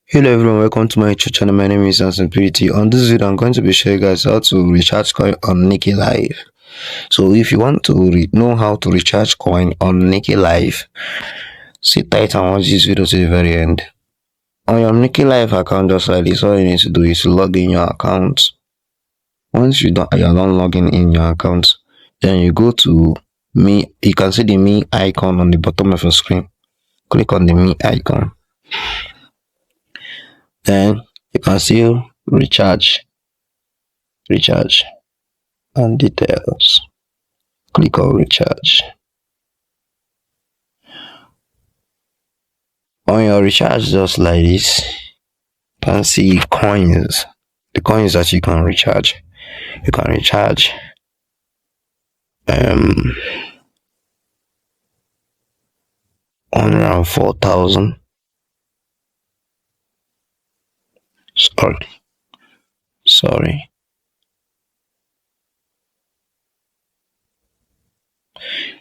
Hello everyone, welcome to my YouTube channel. My name is Pretty. On this video, I'm going to be showing you guys how to recharge coin on Niki Live. So if you want to know how to recharge coin on Niki Live, sit tight and watch this video to the very end. On your Niki Live account, just like this, all you need to do is log in your account. Once you're done logging in your account, then you go to me. You can see the me icon on the bottom of your screen. Click on the me icon. Then you can see recharge and details. Click on recharge. On your recharge, just like this, you can see coins. The coins that you can recharge. You can recharge 104,000. Sorry.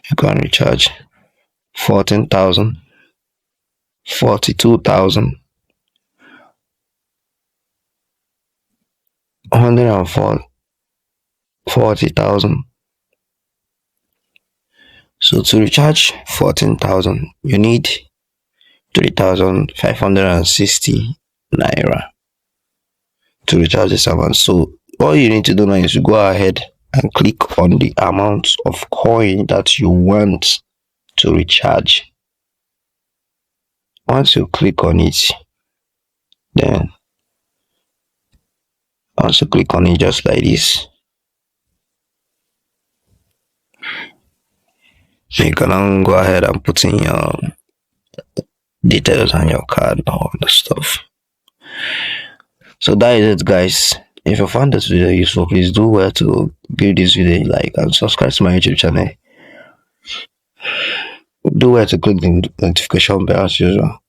You can recharge 14,000, 42,000, 140,000. So to recharge 14,000, you need 3,560 naira to recharge this amount. So all you need to do now is to go ahead and click on the amount of coin that you want to recharge. Once you click on it, then also click on it just like this. You can now go ahead and put in your details and your card and all the stuff. So that is it, guys. If you found this video useful, please do well to give this video a like and subscribe to my YouTube channel. Do well to click the notification bell as usual.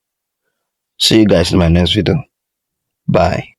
See you guys in my next video. Bye.